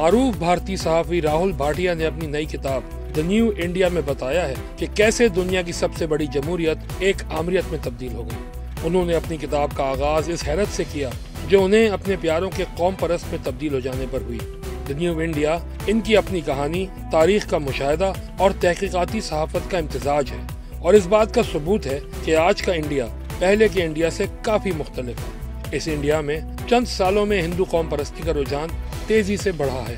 معروف بھارتی صحافی راہل بھاٹیا نے اپنی نئی کتاب دی نیو انڈیا میں بتایا ہے کہ کیسے دنیا کی سب سے بڑی جمہوریت ایک آمریت میں تبدیل ہو گئی۔ انہوں نے اپنی کتاب کا آغاز اس حیرت سے کیا جو انہیں اپنے پیاروں کے قوم پرست میں تبدیل ہو جانے پر ہوئی۔ دی نیو انڈیا ان کی اپنی کہانی، تاریخ کا مشاہدہ اور تحقیقاتی صحافت کا امتزاج ہے، اور اس بات کا ثبوت ہے کہ آج کا انڈیا پہلے کے انڈیا سے کافی مختلف ہے۔ اس انڈیا میں چند سالوں میں ہندو قوم پرستی کا رجحان تیزی سے بڑھا ہے۔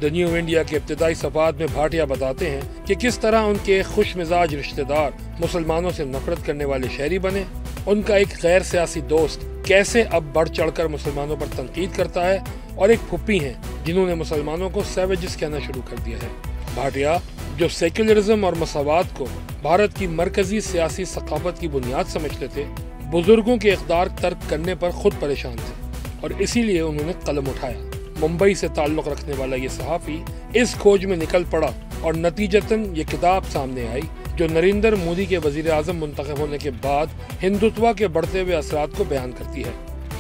دی نیو انڈیا کے ابتدائی صفحات میں بھاٹیا بتاتے ہیں کہ کس طرح ان کے ایک خوش مزاج رشتہ دار مسلمانوں سے نفرت کرنے والے شہری بنے، ان کا ایک غیر سیاسی دوست کیسے اب بڑھ چڑھ کر مسلمانوں پر تنقید کرتا ہے، اور ایک پھپھی ہیں جنہوں نے مسلمانوں کو سیویجز کہنا شروع کر دیا ہے۔ بھاٹیا جو سیکولرزم اور مساوات کو بھارت کی مرکزی سیاسی ثقافت کی بنیاد سمجھتے تھے، بزرگوں کے اقدار ترک کرنے پر خود پریشان تھے، اور اسی لیے انہوں نے قلم اٹھایا۔ ممبئی سے تعلق رکھنے والا یہ صحافی اس کھوج میں نکل پڑا، اور نتیجتاً یہ کتاب سامنے آئی جو نریندر مودی کے وزیر اعظم منتخب ہونے کے بعد ہندوتوا کے بڑھتے ہوئے اثرات کو بیان کرتی ہے۔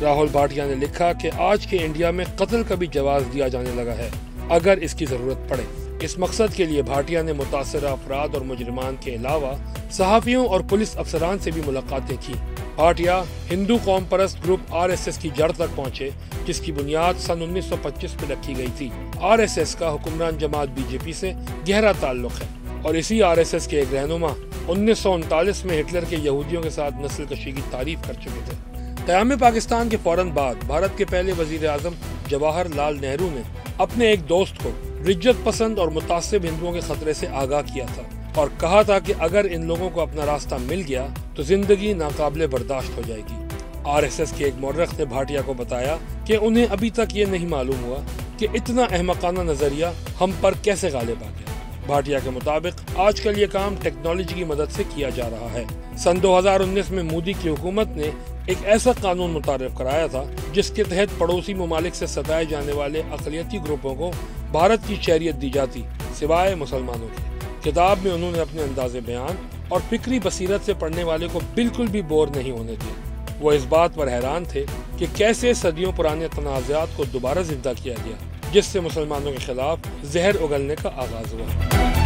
راہل بھاٹیا نے لکھا کہ آج کے انڈیا میں قتل کا بھی جواز دیا جانے لگا ہے اگر اس کی ضرورت پڑے۔ اس مقصد کے لیے بھاٹیا نے متاثرہ افراد اور مجرمان کے علاوہ صحافیوں اور پولیس افسران سے بھی ملاقاتیں کی۔ بھاٹیا ہندو قوم پرست گروپ RSS کی جڑ تک پہنچے، جس کی بنیاد سن 1925 میں رکھی گئی تھی۔ RSS کا حکمران جماعت BJP سے گہرا تعلق ہے، اور اسی RSS کے ایک رہنما 1939 میں ہٹلر کے یہودیوں کے ساتھ نسل کشی کی تعریف کر چکے تھے۔ قیام پاکستان کے فوراً بعد بھارت کے پہلے وزیر اعظم جواہر لال نہرو نے اپنے ایک دوست کو رجت پسند اور متعصب ہندوؤں کے خطرے سے آگاہ کیا تھا، اور کہا تھا کہ اگر ان لوگوں کو اپنا راستہ مل گیا تو زندگی ناقابل برداشت ہو جائے گی۔ RSS کے ایک مورخ نے بھاٹیا کو بتایا کہ انہیں ابھی تک یہ نہیں معلوم ہوا کہ اتنا احمقانہ نظریہ ہم پر کیسے غالب آ گیا۔ بھاٹیا کے مطابق آج کل یہ کام ٹیکنالوجی کی مدد سے کیا جا رہا ہے۔ سن 2019 میں مودی کی حکومت نے ایک ایسا قانون متعارف کرایا تھا جس کے تحت پڑوسی ممالک سے ستائے جانے والے اقلیتی گروپوں کو بھارت کی شہریت دی جاتی، سوائے مسلمانوں کے۔ کتاب میں انہوں نے اپنے انداز بیان اور فکری بصیرت سے پڑھنے والے کو بالکل بھی بور نہیں ہونے دیا۔ وہ اس بات پر حیران تھے کہ کیسے صدیوں پرانے تنازعات کو دوبارہ زندہ کیا گیا، جس سے مسلمانوں کے خلاف زہر اگلنے کا آغاز ہوا۔